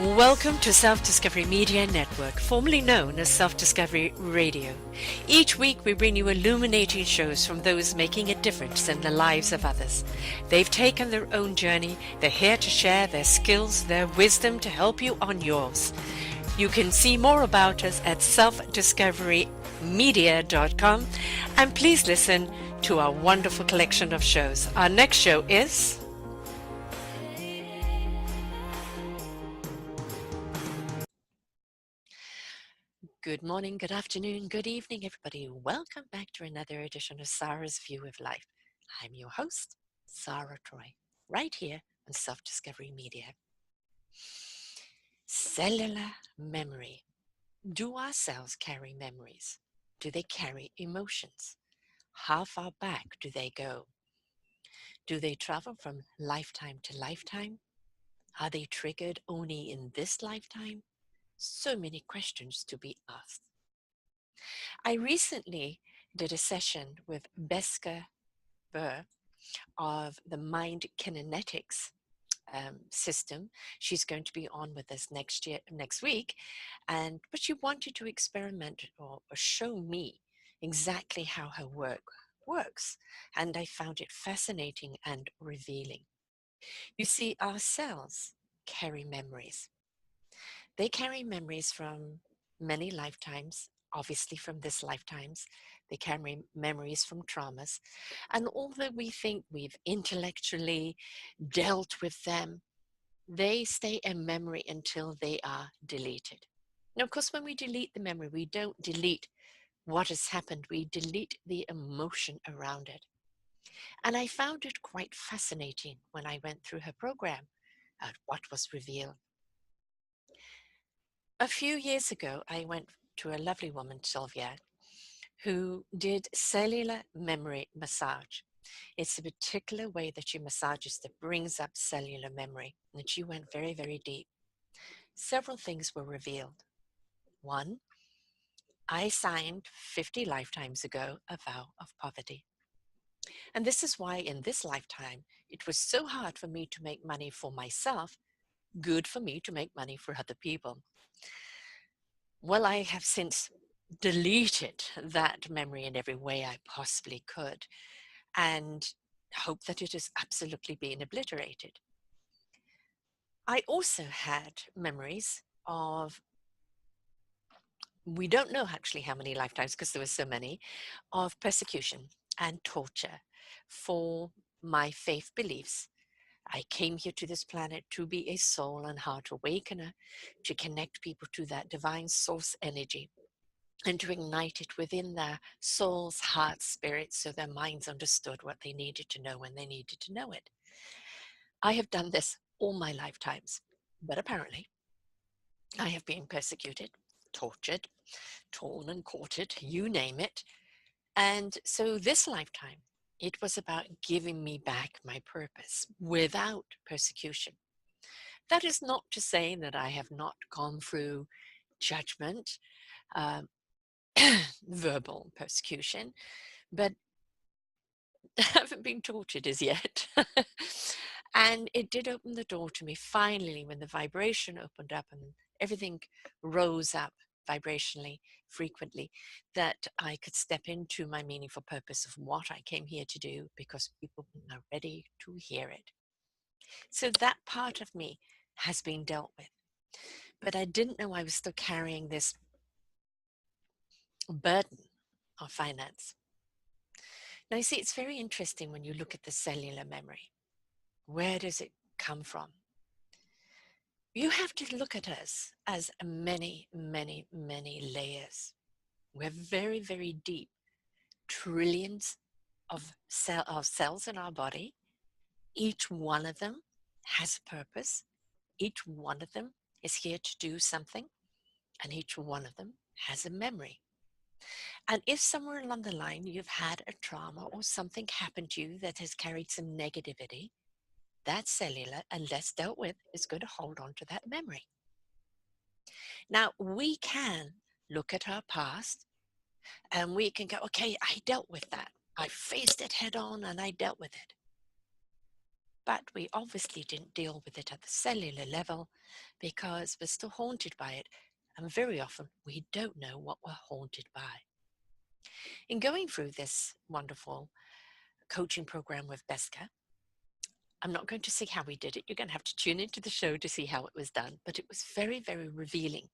Welcome to Self-Discovery Media Network, formerly known as Self-Discovery Radio. Each week we bring you illuminating shows from those making a difference in the lives of others. They've taken their own journey. They're here to share their skills, their wisdom to help you on yours. You can see more about us at selfdiscoverymedia.com, and please listen to our wonderful collection of shows. Our next show is... Good morning, good afternoon, good evening, everybody. Welcome back to another edition of Sara's View of Life. I'm your host, Sara Troy, right here on Self-Discovery Media. Cellular memory. Do our cells carry memories? Do they carry emotions? How far back do they go? Do they travel from lifetime to lifetime? Are they triggered only in this lifetime? So many questions to be asked. I recently did a session with Beska Burr of the Mind Kinetics system. She's going to be on with us next week, but she wanted to experiment or show me exactly how her work works, and I found it fascinating and revealing. You see, our cells carry memories. They carry memories from many lifetimes, obviously from this lifetimes. They carry memories from traumas. And although we think we've intellectually dealt with them, they stay a memory until they are deleted. Now, of course, when we delete the memory, we don't delete what has happened. We delete the emotion around it. And I found it quite fascinating when I went through her program at what was revealed. A few years ago, I went to a lovely woman, Sylvia, who did cellular memory massage. It's a particular way that she massages that brings up cellular memory, and she went very, very deep. Several things were revealed. One, I signed 50 lifetimes ago a vow of poverty. And this is why in this lifetime, it was so hard for me to make money for myself, good for me to make money for other people. Well, I have since deleted that memory in every way I possibly could and hope that it has absolutely been obliterated. I also had memories of, we don't know actually how many lifetimes because there were so many, of persecution and torture for my faith beliefs. I came here to this planet to be a soul and heart awakener, to connect people to that divine source energy, and to ignite it within their souls, hearts, spirits, so their minds understood what they needed to know when they needed to know it. I have done this all my lifetimes, but apparently I have been persecuted, tortured, torn and quartered, you name it. And so this lifetime, it was about giving me back my purpose without persecution. That is not to say that I have not gone through judgment, um, verbal persecution, but I haven't been tortured as yet. And it did open the door to me finally when the vibration opened up and everything rose up vibrationally frequently, that I could step into my meaningful purpose of what I came here to do because people are ready to hear it. So that part of me has been dealt with. But I didn't know I was still carrying this burden of finance. Now, you see, it's very interesting when you look at the cellular memory. Where does it come from? You have to look at us as many, many, many layers. We're very, very deep. Trillions of cells in our body. Each one of them has a purpose. Each one of them is here to do something. And each one of them has a memory. And if somewhere along the line you've had a trauma or something happened to you that has carried some negativity, that cellular, unless dealt with, is going to hold on to that memory. Now, we can look at our past and we can go, okay, I dealt with that. I faced it head on and I dealt with it. but we obviously didn't deal with it at the cellular level because we're still haunted by it. And very often we don't know what we're haunted by. In going through this wonderful coaching program with Beska, I'm not going to say how we did it. You're going to have to tune into the show to see how it was done, but it was very, very revealing.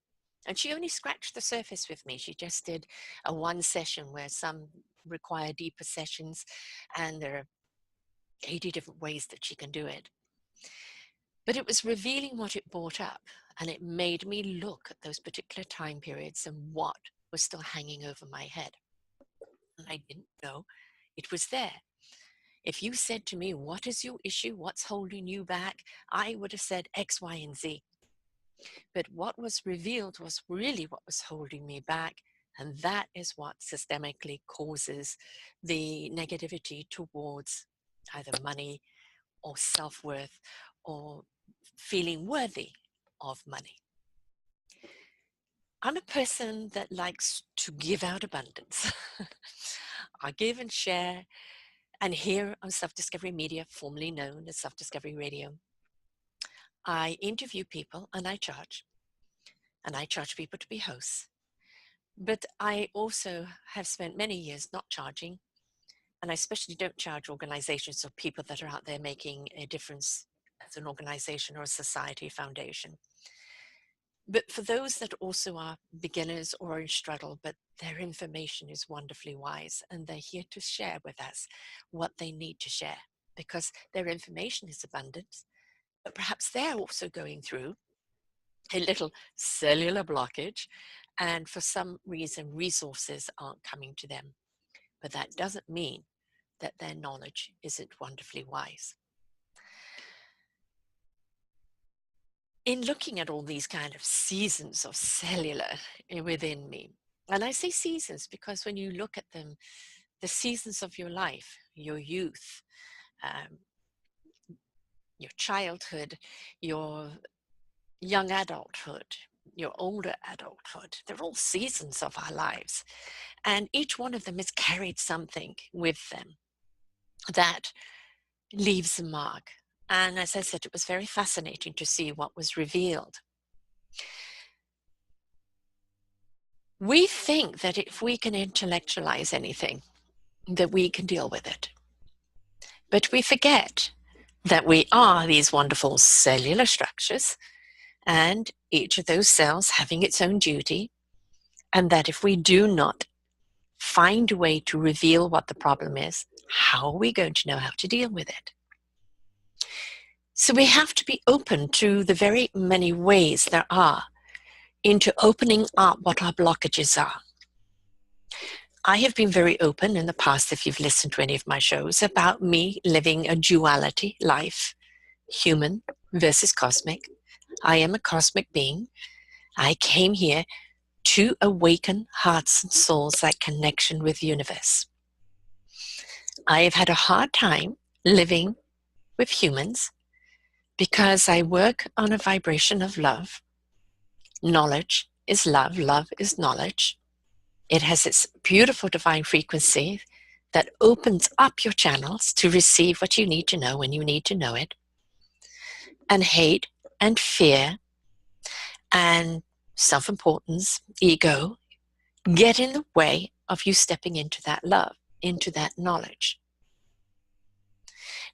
And she only scratched the surface with me. She just did a one session where some require deeper sessions, and there are 80 different ways that she can do it. But it was revealing what it brought up, and it made me look at those particular time periods and what was still hanging over my head. And I didn't know it was there. If you said to me, what is your issue? What's holding you back? I would have said X, Y, and Z. But what was revealed was really what was holding me back. And that is what systemically causes the negativity towards either money or self-worth or feeling worthy of money. I'm a person that likes to give out abundance. I give and share. And here on Self-Discovery Media, formerly known as Self-Discovery Radio, I interview people and I charge. And I charge people to be hosts. But I also have spent many years not charging. And I especially don't charge organizations or people that are out there making a difference as an organization or a society foundation. But for those that also are beginners or in struggle, but their information is wonderfully wise and they're here to share with us what they need to share because their information is abundant, but perhaps they're also going through a little cellular blockage and for some reason resources aren't coming to them. But that doesn't mean that their knowledge isn't wonderfully wise. In looking at all these kind of seasons of cellular within me, and I say seasons because when you look at them, the seasons of your life, your youth, your childhood, your young adulthood, your older adulthood, they're all seasons of our lives. And each one of them has carried something with them that leaves a mark. And as I said, it was very fascinating to see what was revealed. We think that if we can intellectualize anything, that we can deal with it. But we forget that we are these wonderful cellular structures, and each of those cells having its own duty, and that if we do not find a way to reveal what the problem is, how are we going to know how to deal with it? So we have to be open to the very many ways there are into opening up what our blockages are. I have been very open in the past, if you've listened to any of my shows, about me living a duality life, human versus cosmic. I am a cosmic being. I came here to awaken hearts and souls, that connection with the universe. I have had a hard time living with humans because I work on a vibration of love. Knowledge is love. Love is knowledge. It has its beautiful divine frequency that opens up your channels to receive what you need to know when you need to know it. And hate and fear and self-importance, ego, get in the way of you stepping into that love, into that knowledge.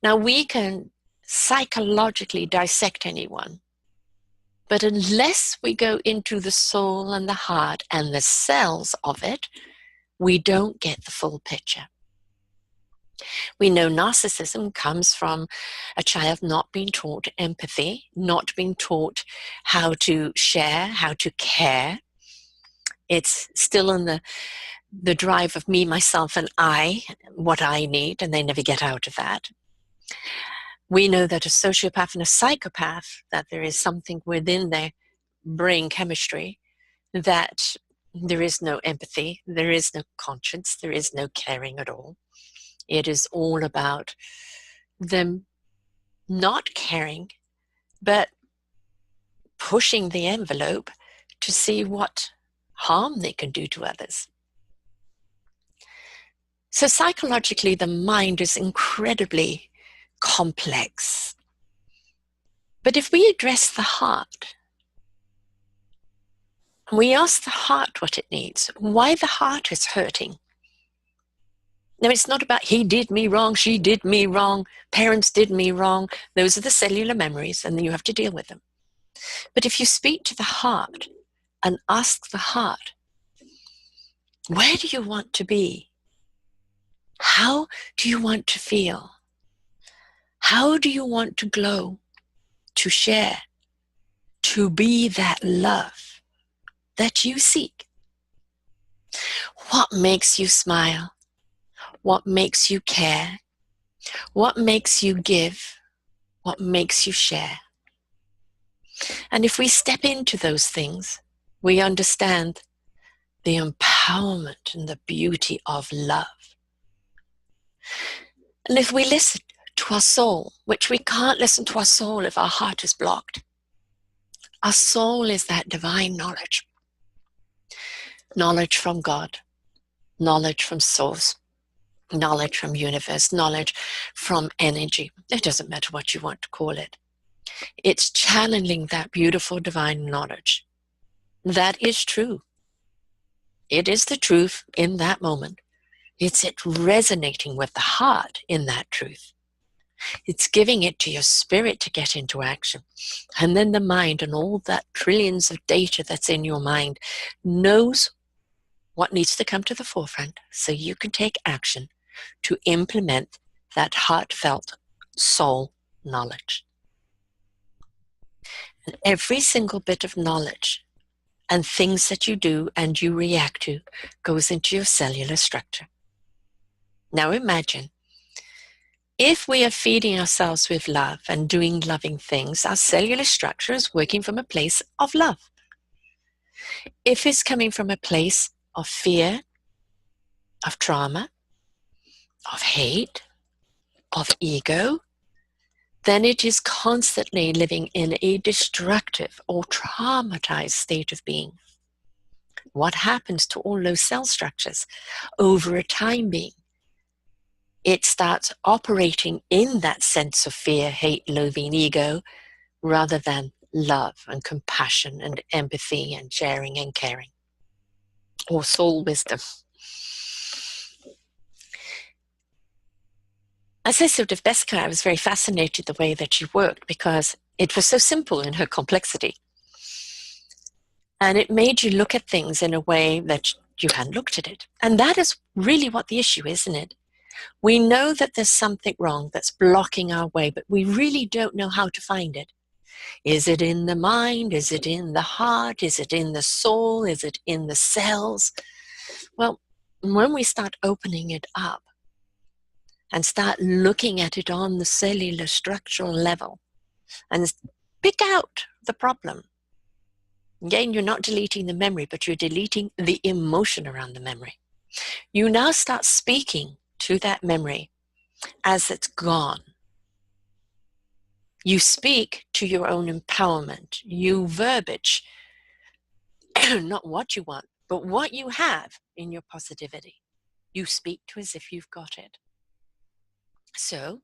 Now, we can psychologically dissect anyone, but unless we go into the soul and the heart and the cells of it, we don't get the full picture. We know narcissism comes from a child not being taught empathy, not being taught how to share, how to care. It's still in the drive of me, myself, and I, what I need, and they never get out of that. We know that a sociopath and a psychopath, that there is something within their brain chemistry, that there is no empathy, there is no conscience, there is no caring at all. It is all about them not caring, but pushing the envelope to see what harm they can do to others. So psychologically, the mind is incredibly complex. But if we address the heart, and we ask the heart what it needs, why the heart is hurting. Now, it's not about he did me wrong, she did me wrong, parents did me wrong. Those are the cellular memories, and then you have to deal with them. But if you speak to the heart and ask the heart, where do you want to be? How do you want to feel? How do you want to glow, to share, to be that love that you seek? What makes you smile? What makes you care? What makes you give? What makes you share? And if we step into those things, we understand the empowerment and the beauty of love. And if we listen to our soul, which we can't listen to our soul if our heart is blocked. Our soul is that divine knowledge. Knowledge from God, knowledge from source, knowledge from universe, knowledge from energy. It doesn't matter what you want to call it. It's channeling that beautiful divine knowledge. That is true. It is the truth in that moment. It's it resonating with the heart in that truth. It's giving it to your spirit to get into action. And then the mind and all that trillions of data that's in your mind knows what needs to come to the forefront so you can take action to implement that heartfelt soul knowledge. And every single bit of knowledge and things that you do and you react to goes into your cellular structure. Now imagine, if we are feeding ourselves with love and doing loving things, our cellular structure is working from a place of love. If it's coming from a place of fear, of trauma, of hate, of ego, then it is constantly living in a destructive or traumatized state of being. What happens to all those cell structures over a time being? It starts operating in that sense of fear, hate, loathing, ego, rather than love and compassion and empathy and sharing and caring, or soul wisdom. As I said of Beska, I was very fascinated the way that she worked because it was so simple in her complexity. And it made you look at things in a way that you hadn't looked at it. And that is really what the issue is, isn't it? We know that there's something wrong that's blocking our way, but we really don't know how to find it. Is it in the mind? Is it in the heart? Is it in the soul? Is it in the cells? Well, when we start opening it up and start looking at it on the cellular structural level and pick out the problem. Again, you're not deleting the memory, but you're deleting the emotion around the memory. You now start speaking to that memory as it's gone. You speak to your own empowerment. You verbiage, not what you want, but what you have in your positivity. You speak to as if you've got it. So,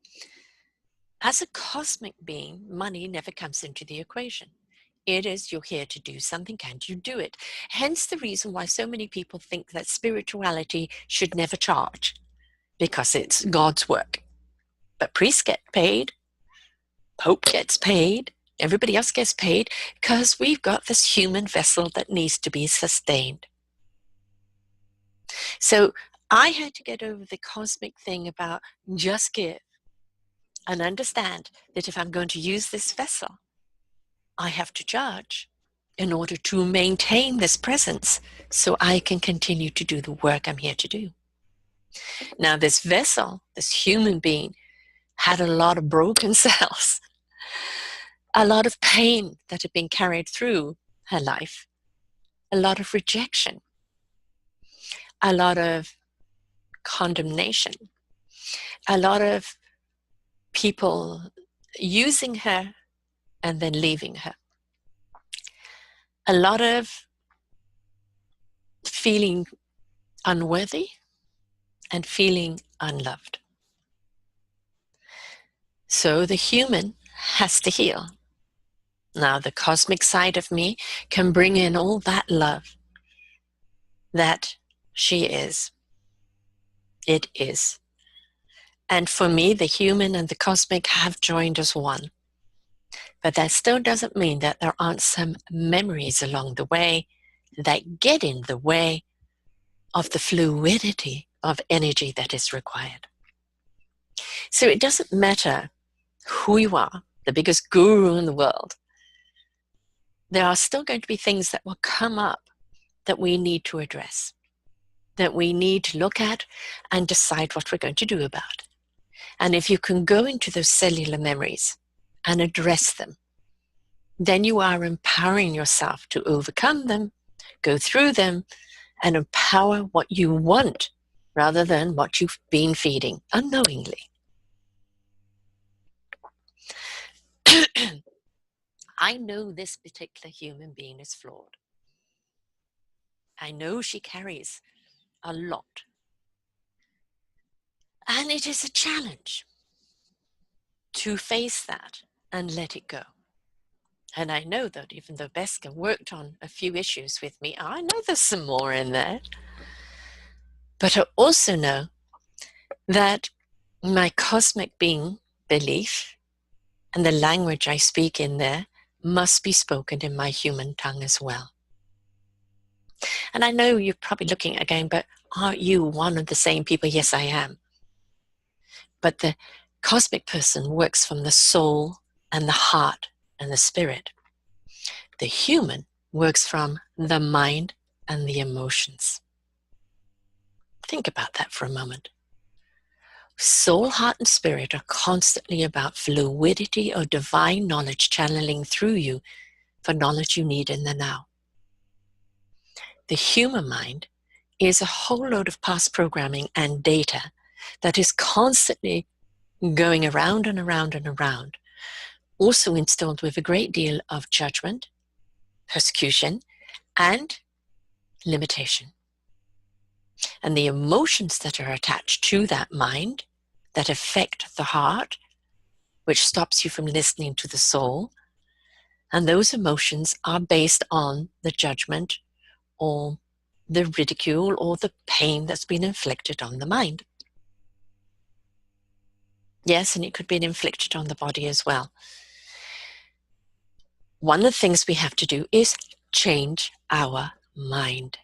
as a cosmic being, money never comes into the equation. It is, you're here to do something, and you do it. Hence the reason why so many people think that spirituality should never charge, because it's God's work. But priests get paid, Pope gets paid, everybody else gets paid, because we've got this human vessel that needs to be sustained. So I had to get over the cosmic thing about just give and understand that if I'm going to use this vessel, I have to charge in order to maintain this presence so I can continue to do the work I'm here to do. Now, this vessel, this human being, had a lot of broken cells, a lot of pain that had been carried through her life, a lot of rejection, a lot of condemnation, a lot of people using her and then leaving her, a lot of feeling unworthy and feeling unloved. So the human has to heal. Now, the cosmic side of me can bring in all that love that she is. It is. And for me, the human and the cosmic have joined as one. But that still doesn't mean that there aren't some memories along the way that get in the way of the fluidity of energy that is required. So it doesn't matter who you are, the biggest guru in the world. There are still going to be things that will come up that we need to address, that we need to look at and decide what we're going to do about. And if you can go into those cellular memories and address them, then you are empowering yourself to overcome them, go through them, and empower what you want rather than what you've been feeding unknowingly. I know this particular human being is flawed. I know she carries a lot. And it is a challenge to face that and let it go. And I know that even though Beska worked on a few issues with me, I know there's some more in there. But I also know that my cosmic being belief and the language I speak in there must be spoken in my human tongue as well. And I know you're probably looking again, but aren't you one of the same people? Yes, I am. But the cosmic person works from the soul and the heart and the spirit. The human works from the mind and the emotions. Think about that for a moment. Soul, heart, and spirit are constantly about fluidity or divine knowledge channeling through you for knowledge you need in the now. The human mind is a whole load of past programming and data that is constantly going around and around and around, also instilled with a great deal of judgment, persecution, and limitation. And the emotions that are attached to that mind that affect the heart, which stops you from listening to the soul, and those emotions are based on the judgment or the ridicule or the pain that's been inflicted on the mind. Yes, and it could be inflicted on the body as well. One of the things we have to do is change our mind.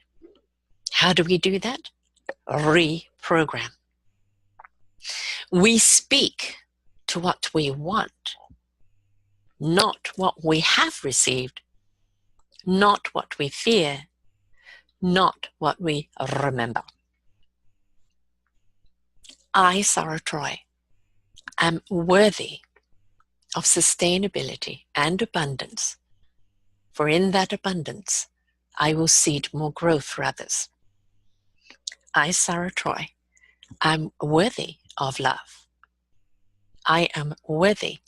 How do we do that? Reprogram. We speak to what we want, not what we have received, not what we fear, not what we remember. I, Sara Troy, am worthy of sustainability and abundance, for in that abundance, I will seed more growth for others. I, Sara Troy, am worthy of love. I am worthy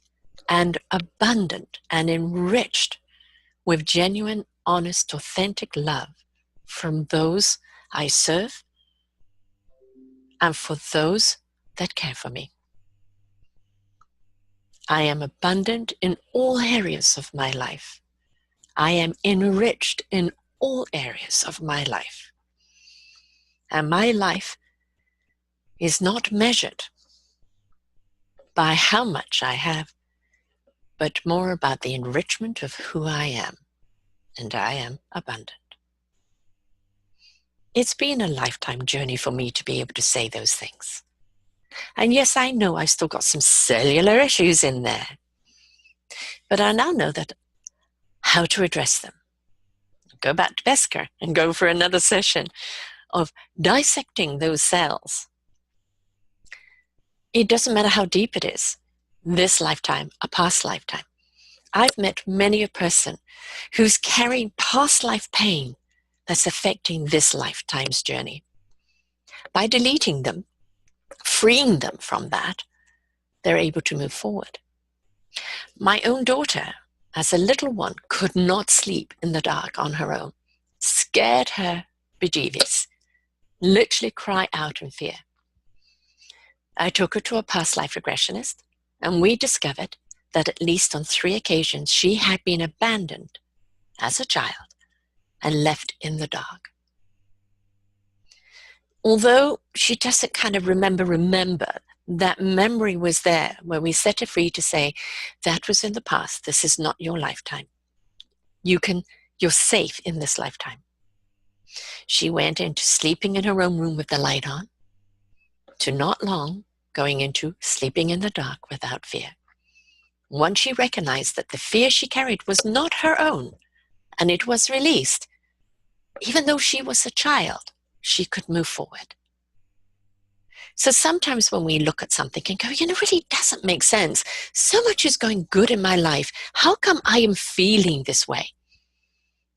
and abundant and enriched with genuine, honest, authentic love from those I serve and for those that care for me. I am abundant in all areas of my life. I am enriched in all areas of my life. And my life is not measured by how much I have, but more about the enrichment of who I am. And I am abundant. It's been a lifetime journey for me to be able to say those things. And yes, I know I've still got some cellular issues in there, but I now know that how to address them. Go back to Besker and go for another session of dissecting those cells. It doesn't matter how deep it is, this lifetime, a past lifetime. I've met many a person who's carrying past life pain that's affecting this lifetime's journey. By deleting them, freeing them from that, they're able to move forward. My own daughter, as a little one, could not sleep in the dark on her own. Scared her bejeebies. Literally cry out in fear. I took her to a past life regressionist, and we discovered that at least on 3 occasions she had been abandoned as a child and left in the dark. Although she doesn't kind of remember, that memory was there where we set her free to say, that was in the past, this is not your lifetime. You're safe in this lifetime. She went into sleeping in her own room with the light on, to not long going into sleeping in the dark without fear. Once she recognized that the fear she carried was not her own, and it was released, even though she was a child, she could move forward. So sometimes when we look at something and go, it really doesn't make sense. So much is going good in my life. How come I am feeling this way?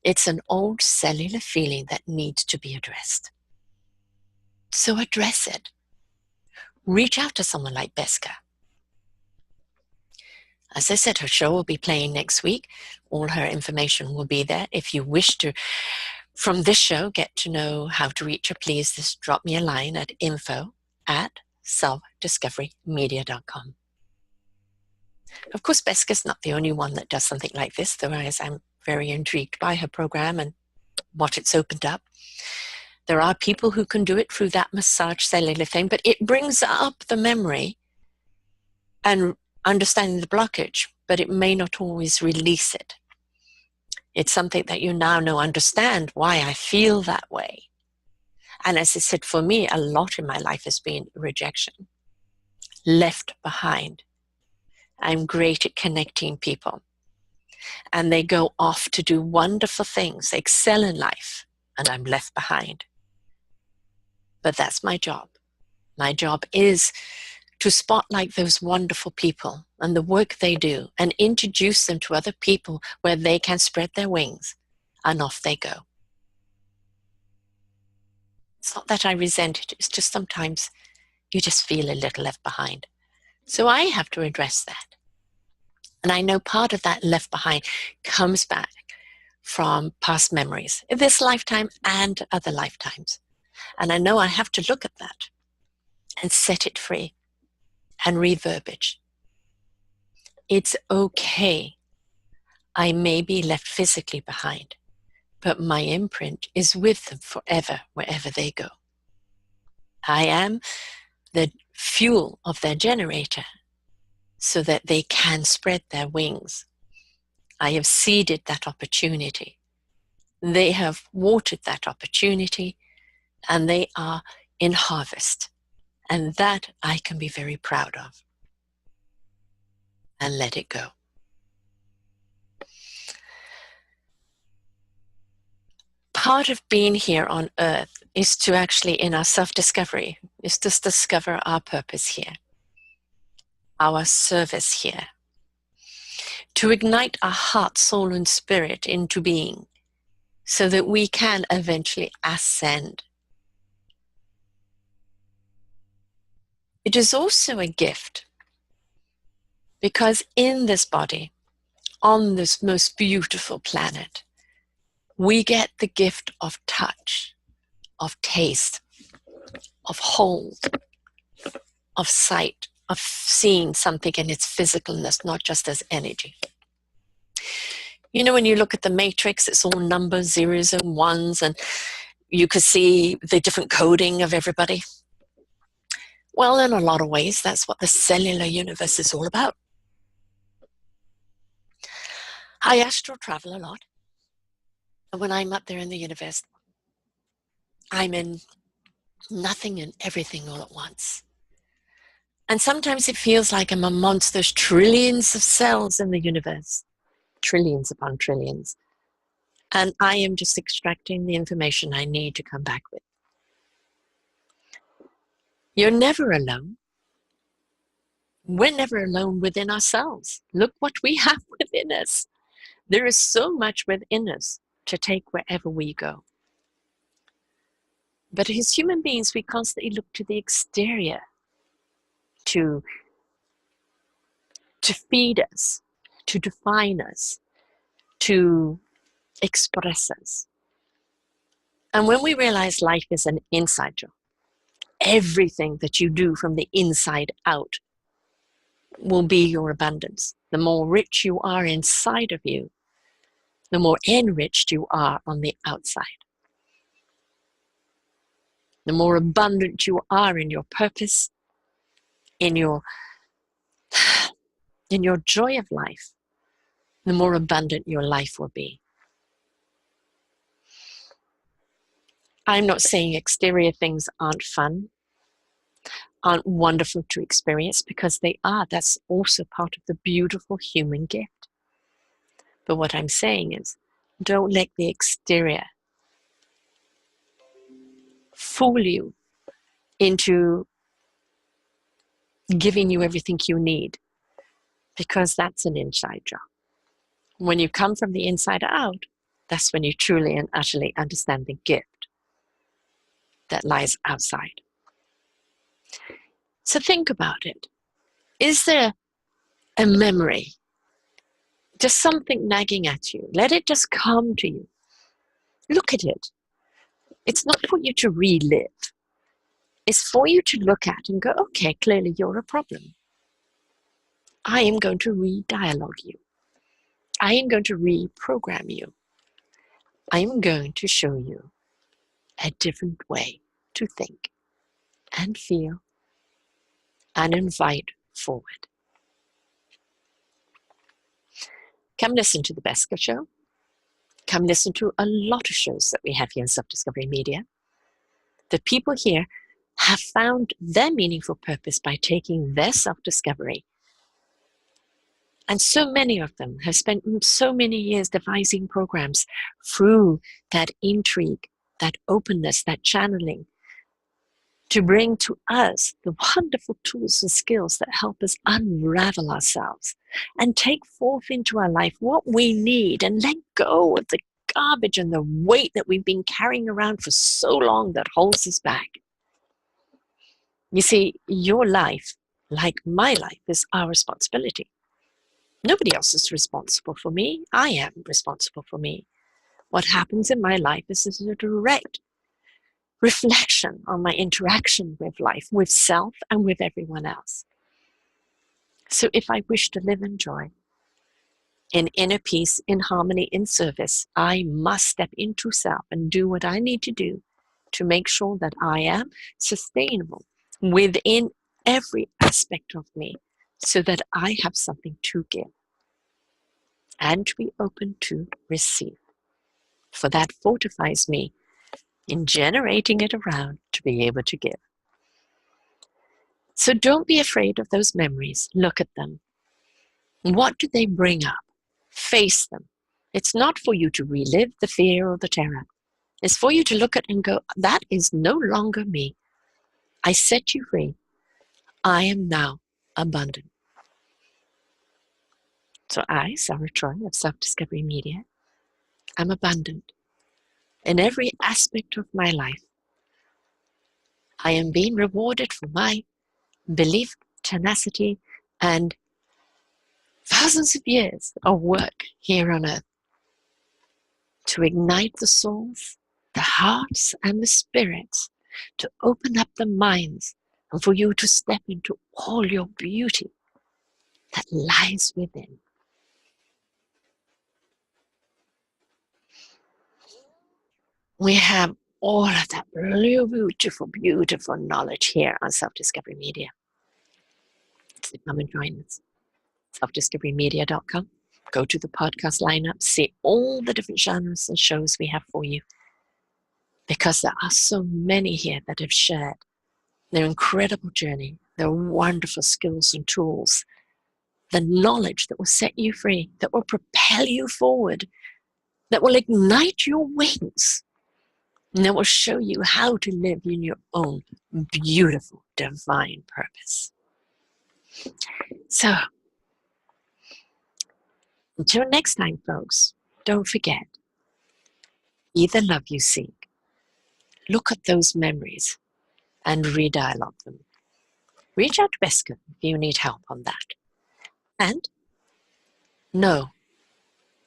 It's an old cellular feeling that needs to be addressed. So address it. Reach out to someone like Beska. As I said, her show will be playing next week. All her information will be there. If you wish to, from this show, get to know how to reach her, please just drop me a line at info@selfdiscoverymedia.com. Of course, Beska's not the only one that does something like this, though I'm very intrigued by her program and what it's opened up. There are people who can do it through that massage cellular thing, but it brings up the memory and understanding the blockage, but it may not always release it. It's something that you now know, understand why I feel that way. And as I said, for me, a lot in my life has been rejection, left behind. I'm great at connecting people. And they go off to do wonderful things, excel in life, and I'm left behind. But that's my job. My job is to spotlight those wonderful people and the work they do and introduce them to other people where they can spread their wings, and off they go. It's not that I resent it, it's just sometimes you just feel a little left behind. So I have to address that. And I know part of that left behind comes back from past memories, in this lifetime and other lifetimes. And I know I have to look at that and set it free and reverbiage. It's okay. I may be left physically behind, but my imprint is with them forever, wherever they go. I am the fuel of their generator so that they can spread their wings. I have seeded that opportunity. They have watered that opportunity, and they are in harvest. And that I can be very proud of. And let it go. Part of being here on earth is to actually, in our self-discovery, is to discover our purpose here, our service here, to ignite our heart, soul, and spirit into being so that we can eventually ascend. It is also a gift because in this body, on this most beautiful planet, we get the gift of touch, of taste, of hold, of sight, of seeing something in its physicalness, not just as energy. You know, when you look at the matrix, it's all numbers, zeros and ones, and you could see the different coding of everybody. Well, in a lot of ways, that's what the cellular universe is all about. I astral travel a lot. And when I'm up there in the universe, I'm in nothing and everything all at once. And sometimes it feels like I'm amongst those trillions of cells in the universe, trillions upon trillions. And I am just extracting the information I need to come back with. You're never alone. We're never alone within ourselves. Look what we have within us. There is so much within us to take wherever we go. But as human beings, we constantly look to the exterior to feed us, to define us, to express us. And when we realize life is an inside job, everything that you do from the inside out will be your abundance. The more rich you are inside of you, the more enriched you are on the outside. The more abundant you are in your purpose, in your joy of life, the more abundant your life will be. I'm not saying exterior things aren't fun, aren't wonderful to experience, because they are. That's also part of the beautiful human gift. But what I'm saying is, don't let the exterior fool you into giving you everything you need, because that's an inside job. When you come from the inside out, that's when you truly and utterly understand the gift that lies outside. So think about it. Is there a memory, just something nagging at you? Let it just come to you. Look at it. It's not for you to relive. It's for you to look at and go, okay, clearly you're a problem. I am going to re-dialogue you. I am going to reprogram you. I am going to show you a different way to think and feel and invite forward. Come listen to the Beska Show. Come listen to a lot of shows that we have here in Self-Discovery Media. The people here have found their meaningful purpose by taking their self-discovery. And so many of them have spent so many years devising programs through that intrigue, that openness, that channeling, to bring to us the wonderful tools and skills that help us unravel ourselves and take forth into our life what we need and let go of the garbage and the weight that we've been carrying around for so long that holds us back. You see, your life, like my life, is our responsibility. Nobody else is responsible for me. I am responsible for me. What happens in my life is a direct reflection on my interaction with life, with self, and with everyone else. So if I wish to live in joy, in inner peace, in harmony, in service, I must step into self and do what I need to do to make sure that I am sustainable within every aspect of me, so that I have something to give and to be open to receive. For that fortifies me in generating it around to be able to give. So don't be afraid of those memories. Look at them. What do they bring up? Face them. It's not for you to relive the fear or the terror. It's for you to look at and go, that is no longer me. I set you free. I am now abundant. So I, Sara Troy of Self-Discovery Media, am abundant. In every aspect of my life, I am being rewarded for my belief, tenacity, and thousands of years of work here on earth to ignite the souls, the hearts, and the spirits, to open up the minds, and for you to step into all your beauty that lies within. We have all of that beautiful, beautiful knowledge here on Self-Discovery Media. So come and join us. selfdiscoverymedia.com. Go to the podcast lineup, see all the different genres and shows we have for you, because there are so many here that have shared their incredible journey, their wonderful skills and tools, the knowledge that will set you free, that will propel you forward, that will ignite your wings, and that will show you how to live in your own beautiful divine purpose. So, until next time, folks, don't forget, be the love you seek. Look at those memories and re-dialogue them. Reach out to Beska if you need help on that. And know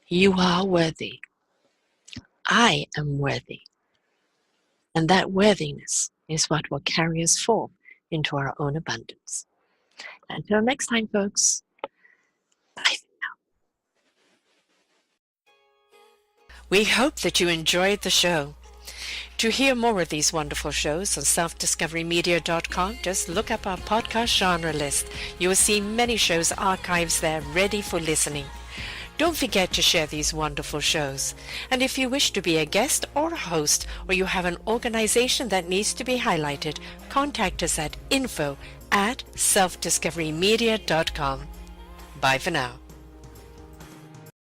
you are worthy. I am worthy. And that worthiness is what will carry us forth into our own abundance. Until next time, folks. Bye. We hope that you enjoyed the show. To hear more of these wonderful shows on selfdiscoverymedia.com, just look up our podcast genre list. You will see many shows archives there ready for listening. Don't forget to share these wonderful shows. And if you wish to be a guest or a host, or you have an organization that needs to be highlighted, contact us at info@selfdiscoverymedia.com. Bye for now.